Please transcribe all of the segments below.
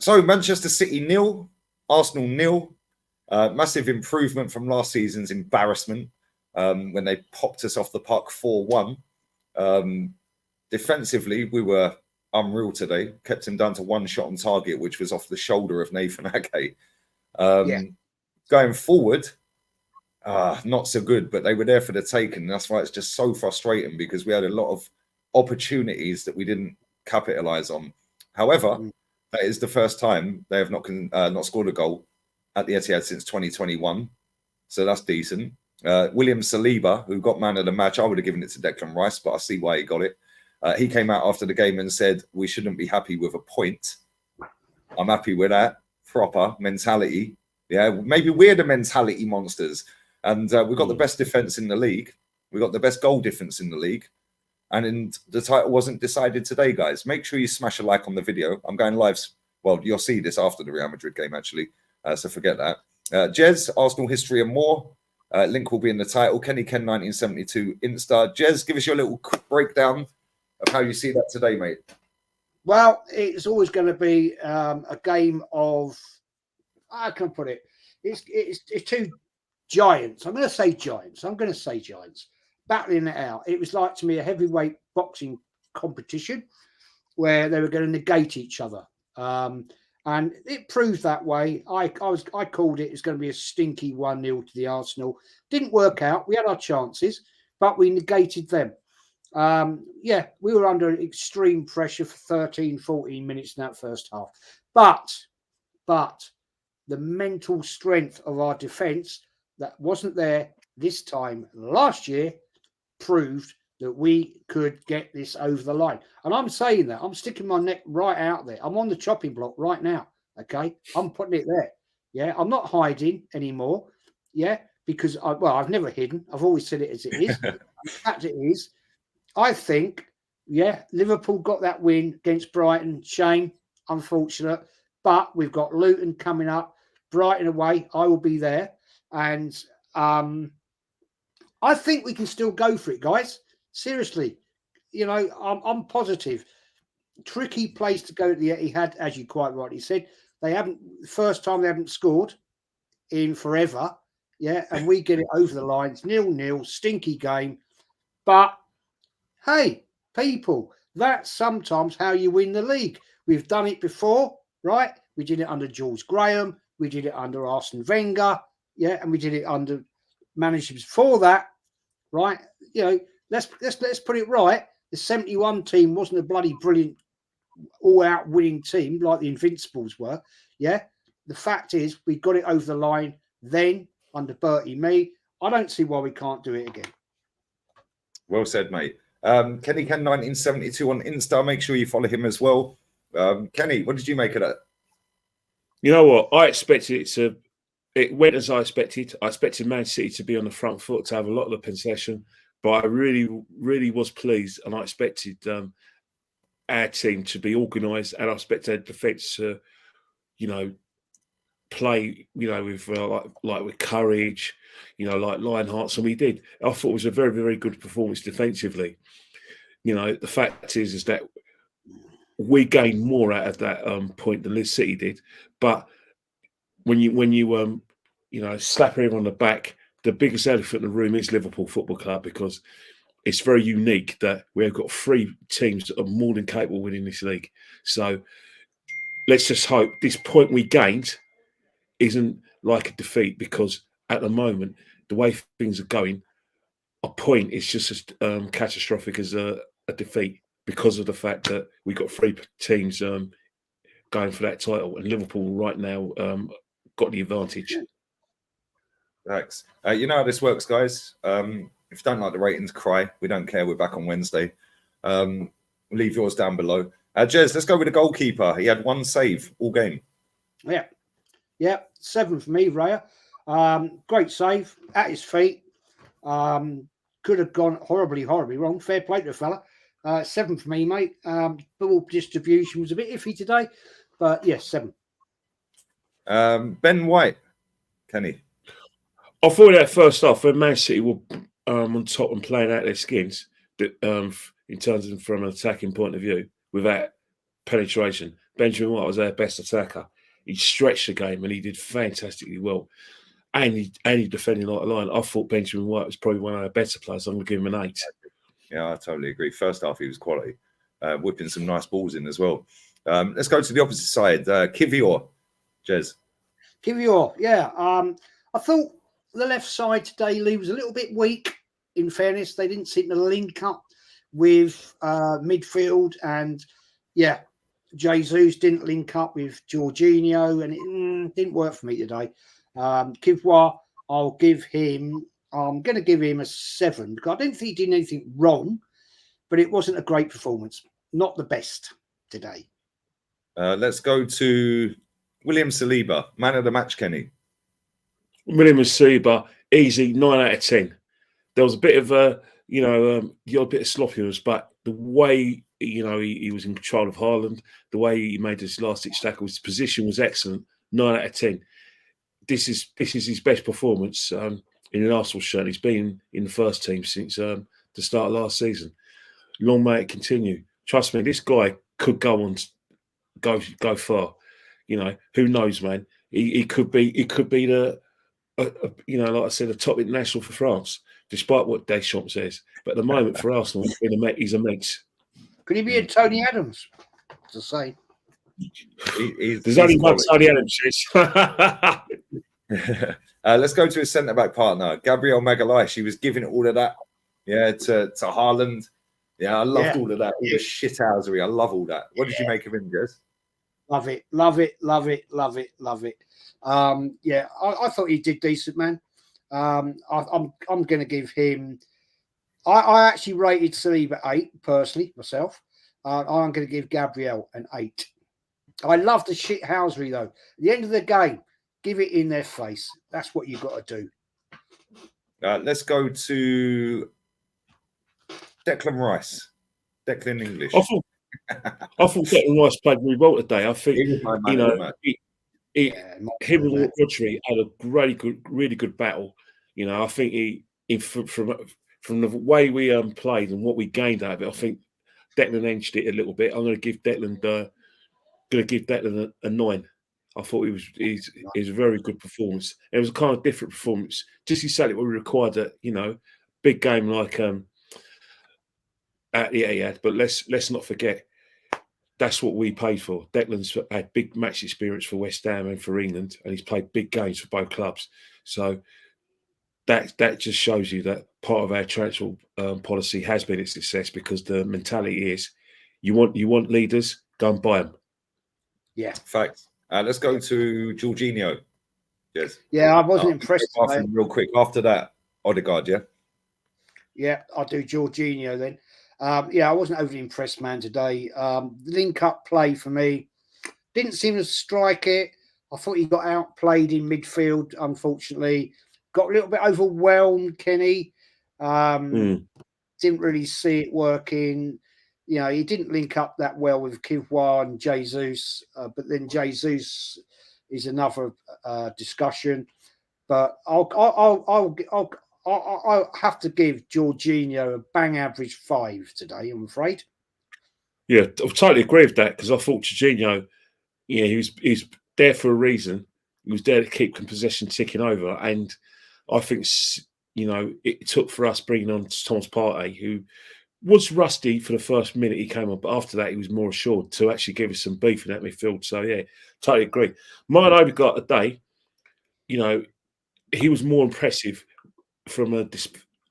So Manchester City 0, Arsenal 0. Massive improvement from last season's embarrassment when they popped us off the park 4-1. Defensively, we were unreal today. Kept him down to one shot on target, which was off the shoulder of Nathan Ake. Going forward, not so good, but they were there for the taking. That's why it's just so frustrating because we had a lot of opportunities that we didn't capitalize on. However, that is the first time they have not scored a goal at the Etihad since 2021. So that's decent. William Saliba, who got man of the match, I would have given it to Declan Rice, but I see why he got it. He came out after the game and said, we shouldn't be happy with a point. I'm happy with that. Proper mentality. Yeah, maybe we're the mentality monsters. And we've got the best defence in the league. We've got the best goal difference in the league. And the title wasn't decided today, guys. Make sure you smash a like on the video. I'm going live. Well, you'll see this after the Real Madrid game, actually. So forget that. Jez, Arsenal history and more. Link will be in the title. Kenny Ken 1972 Insta. Jez, give us your little breakdown of how you see that today, mate. Well, it's always going to be a game of, I can put it, it's two giants. I'm going to say giants battling it out. It was like, to me, a heavyweight boxing competition where they were going to negate each other. And it proved that way. I called it. It's going to be a stinky 1-0 to the Arsenal. Didn't work out. We had our chances, but we negated them. We were under extreme pressure for 13, 14 minutes in that first half. But the mental strength of our defence that wasn't there this time last year proved that we could get this over the line. And I'm saying that. I'm sticking my neck right out there. I'm on the chopping block right now, okay? I'm putting it there, yeah? I'm not hiding anymore, yeah? Because, I've never hidden. I've always said it as it is. The fact it is, I think, Liverpool got that win against Brighton. Shame, unfortunate. But we've got Luton coming up. Brighton away. I will be there. And I think we can still go for it, guys. Seriously, I'm positive. Tricky place to go to the Etihad, as you quite rightly said. First time they haven't scored in forever, and we get it over the line. It's 0-0, stinky game. But hey, people, that's sometimes how you win the league. We've done it before, right? We did it under Jules Graham. We did it under Arsene Wenger, and we did it under managers before that, right? Let's put it right. The 71 team wasn't a bloody brilliant, all-out winning team like the Invincibles were. Yeah, the fact is we got it over the line then under Bertie Mee. I don't see why we can't do it again. Well said, mate. Kenny Ken 1972 on Insta. Make sure you follow him as well. Kenny, what did you make of that? You know what? I expected it went as I expected. I expected Man City to be on the front foot, to have a lot of the possession. But I really, really was pleased, and I expected our team to be organised, and I expected our defence to, play, with like with courage, like Lionhearts, and we did. I thought it was a very, very good performance defensively. The fact is that we gained more out of that point than Leicester City did. But when you slap everyone on the back, the biggest elephant in the room is Liverpool Football Club, because it's very unique that we have got 3 teams that are more than capable of winning this league. So let's just hope this point we gained isn't like a defeat, because at the moment, the way things are going, a point is just as catastrophic as a defeat, because of the fact that we've got 3 teams going for that title, and Liverpool right now got the advantage. Thanks. You know how this works, guys. If you don't like the ratings, cry. We don't care. We're back on Wednesday. Leave yours down below. Jez, let's go with the goalkeeper. He had 1 save all game. Yeah, 7 for me, Raya. Great save at his feet. Could have gone horribly, horribly wrong. Fair play to the fella. 7 for me, mate. Ball distribution was a bit iffy today, but yes, 7. Ben White, Kenny. I thought that first half, when Man City were on top and playing out their skins, that in terms of from an attacking point of view, without penetration. Benjamin White was our best attacker. He stretched the game and he did fantastically well. And he defended like a lion. I thought Benjamin White was probably one of our better players. I'm going to give him an 8. Yeah, I totally agree. First half, he was quality, whipping some nice balls in as well. Let's go to the opposite side. Kivior, Jez. Kivior, yeah. I thought the left side today, Lee, was a little bit weak. In fairness, they didn't seem to link up with midfield, and yeah, Jesus didn't link up with Jorginho, and it didn't work for me today. Kivior, I'm going to give him a 7 because I don't think he did anything wrong, but it wasn't a great performance. Not the best today. Let's go to William Saliba, man of the match, Kenny. William Saliba, easy 9 out of 10. There was a bit of a bit of sloppiness, but the way he was in control of Haaland, the way he made his last-ditch tackle, his position was excellent. 9 out of 10. This is his best performance in an Arsenal shirt. He's been in the first team since the start of last season. Long may it continue. Trust me, this guy could go far. Who knows, man? He could be the like I said, a top international for France, despite what Deschamps says. But at the moment, for Arsenal, he's a mate. Could he be a Tony Adams? To say, there's only one Tony Adams. Let's go to his centre back partner, Gabriel Magalhaes. She was giving all of that, to Haaland. Yeah, I loved all of that, all the shithousery. I love all that. What did you make of him, Jez? Love it, love it, love it, love it, love it. I thought he did decent, man. I'm going to give him. I actually rated Saliba 8 personally myself. I'm going to give Gabriel an 8. I love the shithousery though. At the end of the game, give it in their face. That's what you've got to do. Let's go to Declan Rice. Declan English. I thought Declan Rice played really well today. I think him and Rodri had a really good battle. I think from the way we played and what we gained out of it, I think Declan edged it a little bit. I'm going to give Declan a 9. I thought it was a very good performance. It was a kind of different performance, just exactly what we required at big game like at the Etihad. But let's not forget that's what we paid for. Declan's had big match experience for West Ham and for England, and he's played big games for both clubs. So that just shows you that part of our transfer policy has been a success, because the mentality is you want leaders, go and buy them. Yeah, facts. Let's go to Jorginho. Yes. Yeah, I wasn't impressed. Real quick after that, Odegaard. Yeah, I'll do Jorginho then. I wasn't overly impressed, man, today. Link-up play for me didn't seem to strike it. I thought he got outplayed in midfield, unfortunately. Got a little bit overwhelmed, Kenny. Didn't really see it working. He didn't link up that well with Kivior and Jesus, but then Jesus is another discussion. But I'll have to give Jorginho a bang average 5 today, I'm afraid. Yeah, I totally agree with that, because I thought Jorginho, he's there for a reason. He was there to keep possession ticking over, and I think it took for us bringing on Thomas Partey, who was rusty for the first minute he came on, but after that he was more assured to actually give us some beef in that midfield. So yeah, totally agree. Martin Odegaard today, he was more impressive from a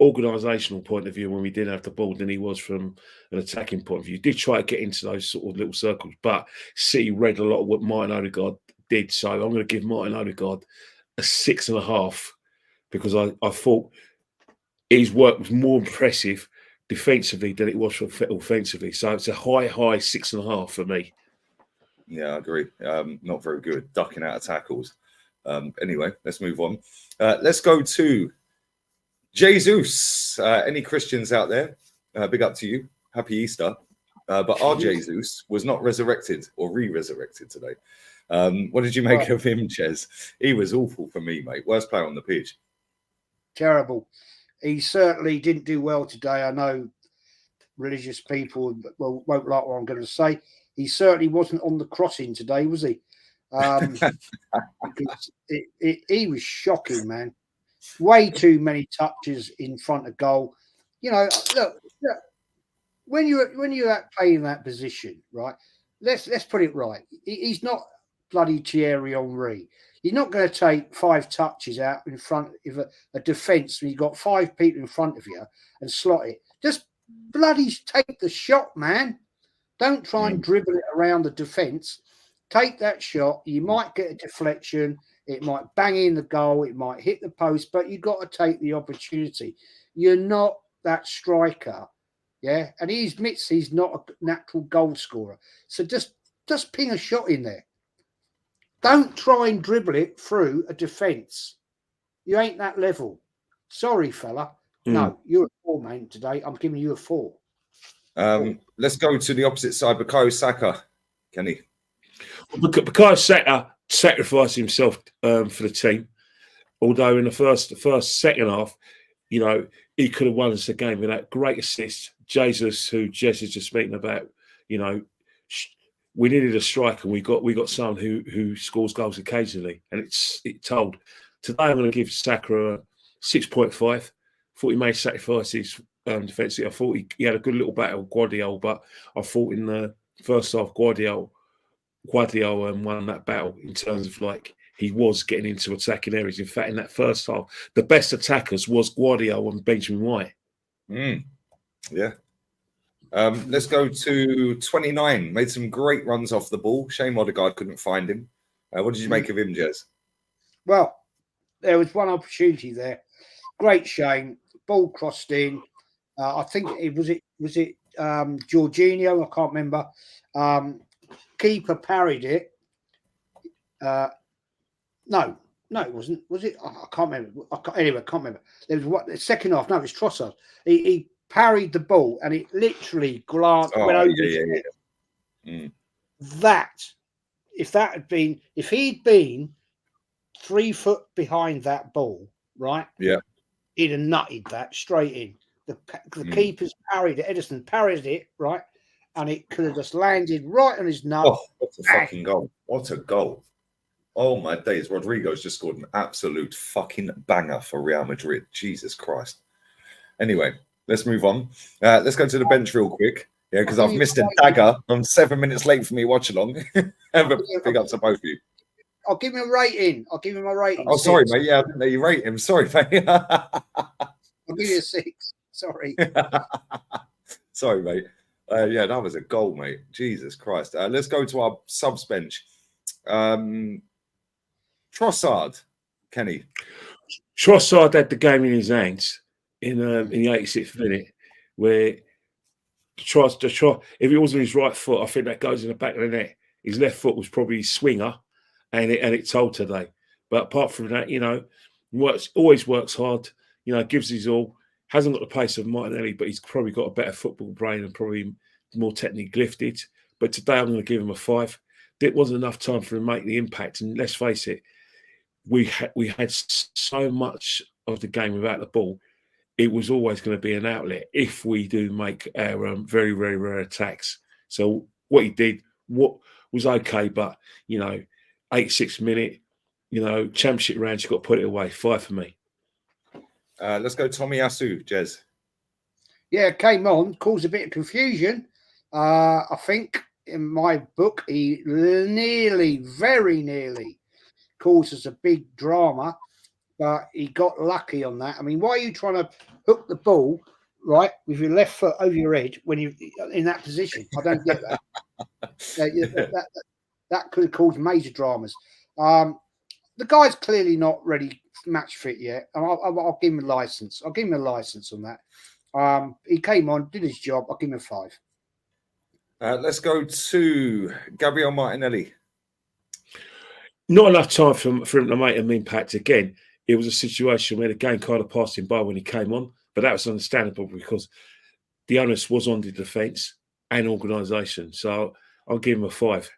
organisational point of view when we didn't have the ball than he was from an attacking point of view. He did try to get into those sort of little circles, but City read a lot of what Martin Odegaard did. So I'm going to give Martin Odegaard a 6.5, because I thought his work was more impressive defensively than it was offensively. So it's a high 6.5 for me. Yeah, I agree. Not very good, ducking out of tackles. Anyway, let's move on. Let's go to Jesus. Any Christians out there? Big up to you. Happy Easter. But our Jesus was not resurrected or re-resurrected today. What did you make of him, Ches? He was awful for me, mate. Worst player on the pitch. Terrible. He certainly didn't do well today. I know religious people won't like what I'm going to say. he certainly wasn't on the crossing today, was he? Because he was shocking, man. Way too many touches in front of goal. You know, look when you're playing that position, right? Let's put it right. He's not bloody Thierry Henry. You're not going to take 5 touches out in front of a defence when you've got 5 people in front of you and slot it. Just bloody take the shot, man. Don't try and dribble it around the defence. Take that shot. You might get a deflection. It might bang in the goal. It might hit the post, but you've got to take the opportunity. You're not that striker. Yeah. And he admits he's not a natural goal scorer. So just ping a shot in there. Don't try and dribble it through a defence. You ain't that level. Sorry, fella. No, you're a 4, man, today. I'm giving you a 4. Let's go to the opposite side. Bukayo Saka, Kenny. Bukayo Saka sacrificed himself for the team. Although in the second half, you know, he could have won us the game with that great assist. Jesus, who Jess is just speaking about, you know, we needed a striker. We got someone who scores goals occasionally, and it told. Today I'm going to give Saka a 6.5. Thought he made sacrifices defensively. I thought he had a good little battle with Guardiola, but I thought in the first half Guardiola won that battle in terms of like he was getting into attacking areas. In fact, in that first half, the best attackers was Guardiola and Benjamin White. Yeah. Let's go to 29. Made some great runs off the ball. Shame Odegaard couldn't find him. What did you make of him, Jez? Well, there was one opportunity there. Great shame. Ball crossed in. I think it was Jorginho. I can't remember. Keeper parried it. No, it wasn't. Was it? I can't remember. Anyway, I can't remember. There was the second half. No, it was Trossard. He parried the ball and it literally glanced. Went over his head. That, if he'd been 3 foot behind that ball, right? Yeah. He'd have nutted that straight in. The keeper's parried it. Edison parried it, right? And it could have just landed right on his nut. Oh, what a fucking goal. What a goal. Oh, my days. Rodrigo's just scored an absolute fucking banger for Real Madrid. Jesus Christ. Anyway, let's move on. Let's go to the bench real quick. Yeah, because I've missed a dagger. I'm 7 minutes late for me watch along. Have a big up to both of you. I'll give him a rating. Oh, sorry, mate. Yeah, I didn't know you rate him. Sorry, mate. I'll give you a 6. Sorry. Sorry, mate. Yeah, that was a goal, mate. Jesus Christ. Let's go to our subs bench. Trossard, Kenny. Trossard had the game in his hands in the 86th minute, where if it wasn't his right foot, I think that goes in the back of the net. His left foot was probably his swinger, and it told today. But apart from that, you know, always works hard. You know, gives his all. Hasn't got the pace of Martinelli, but he's probably got a better football brain and probably more technically gifted. But today I'm going to give him a 5. There wasn't enough time for him to make the impact. And let's face it, we had so much of the game without the ball. It was always going to be an outlet if we do make our very, very rare attacks. So what he did, what was okay, but, you know, 86 minute, you know, championship round, you've got to put it away. 5 for me. Let's go Tomiyasu, Jez. Yeah, came on, caused a bit of confusion. I think in my book, he very nearly caused us a big drama, but he got lucky on that. I mean, why are you trying to hook the ball, right, with your left foot over your head when you're in that position? I don't get that. That could have caused major dramas. The guy's clearly not ready match fit yet. I'll give him a license. I'll give him a license on that. He came on, did his job. I'll give him a 5. Let's go to Gabriel Martinelli. Not enough time for him to make an impact again. It was a situation where the game kind of passed him by when he came on, but that was understandable because the onus was on the defence and organisation. So I'll give him a 5.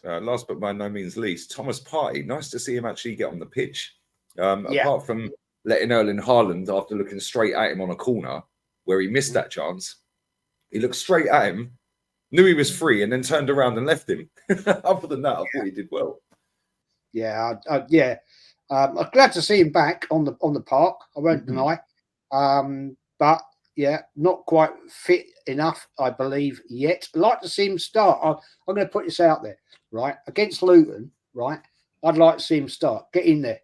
Last but by no means least, Thomas Partey. Nice to see him actually get on the pitch. Apart from letting Erling Haaland after looking straight at him on a corner where he missed that chance, he looked straight at him knew he was free, and then turned around and left him. Other than that, I thought he did well. Yeah, I'm glad to see him back on the park. I won't deny, but yeah, not quite fit enough, I believe, yet. I'd like to see him start. I'm going to put this out there, right, against Luton, right. I'd like to see him start. Get in there.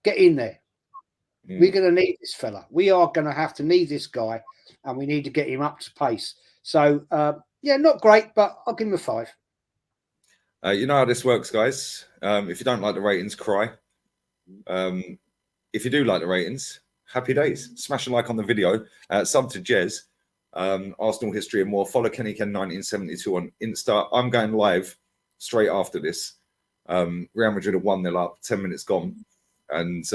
We're going to need this fella. We are going to have to need this guy, and we need to get him up to pace. So, yeah, not great, but I'll give him a 5. You know how this works, guys. If you don't like the ratings, cry. If you do like the ratings, happy days. Smash a like on the video. Sub to Jez. Arsenal history and more. Follow Kenny Ken 1972 on Insta. I'm going live straight after this. Real Madrid are 1-0 up, 10 minutes gone. And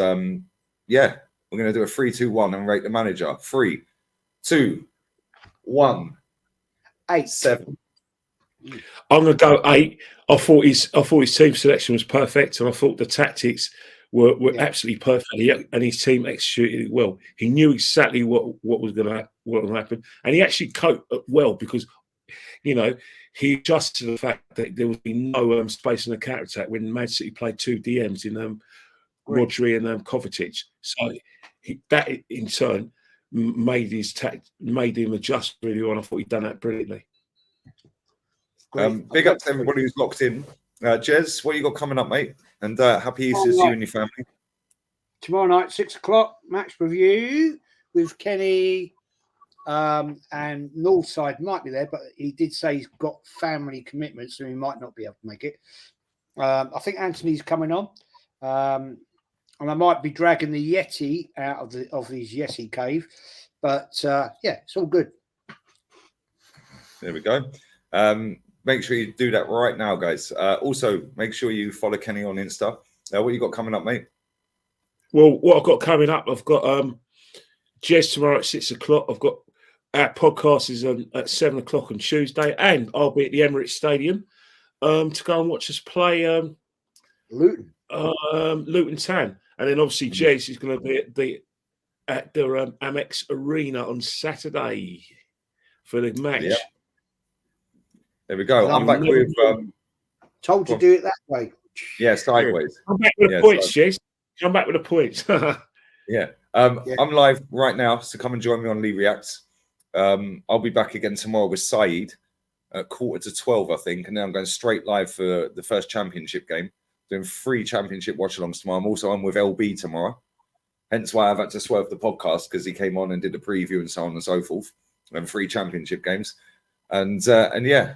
yeah, we're going to do a 3-2-1 and rate the manager. 3, 2, 1, 8. 7. I'm going to go 8. I thought his team selection was perfect, and I thought the tactics were absolutely perfect. And his team executed it well. He knew exactly what was going to happen, and he actually coped well because, you know, he adjusted to the fact that there would be no space in the counter attack when Man City played 2 DMs in Rodri and Kovacic. So that in turn made him adjust really well. And I thought he'd done that brilliantly. Big up to everybody who's locked in. Jez, what you got coming up, mate? And happy Easter to you and your family. Tomorrow night, 6 o'clock, match review with Kenny, and Northside might be there, but he did say he's got family commitments, so he might not be able to make it. I think Anthony's coming on, and I might be dragging the Yeti out of his Yeti cave, but yeah, it's all good. There we go. Make sure you do that right now, guys. Also, make sure you follow Kenny on Insta. What you got coming up, mate? Well, what I've got coming up, I've got Jez tomorrow at 6 o'clock. I've got our podcast is at 7 o'clock on Tuesday, and I'll be at the Emirates Stadium to go and watch us play Luton Town. And then obviously Jez is going to be at the Amex Arena on Saturday for the match. Yeah. There we go. I'm back with. Told you to do it that way. Yeah, sideways. Come back with the points, Jez. Come back with the points. Yeah. I'm live right now, so come and join me on Lee Reacts. I'll be back again tomorrow with Saeed at 11:45, I think, and then I'm going straight live for the first championship game. Doing 3 championship watch-alongs tomorrow. I'm also on with LB tomorrow. Hence why I've had to swerve the podcast, because he came on and did a preview and so on and so forth. And 3 championship games. And yeah,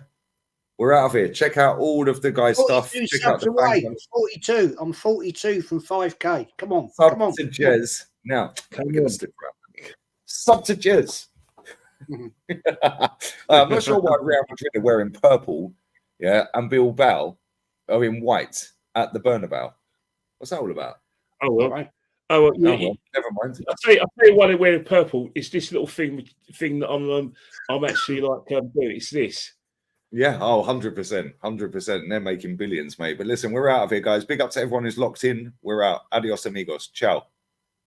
we're out of here. Check out all of the guys' stuff. Check out the away. 42. I'm 42 from 5K. Come on. Sub come on. to Jez. Now, sub to Jez. I'm not sure why Real Madrid are wearing purple, and Bilbao are in white at the Bernabeu. What's that all about? Oh well. Right. Oh well, never mind. I'll tell you why they're wearing purple. It's this little thing that I'm actually like doing. It's this. Yeah, 100%. 100%. And they're making billions, mate. But listen, we're out of here, guys. Big up to everyone who's locked in. We're out. Adios, amigos. Ciao.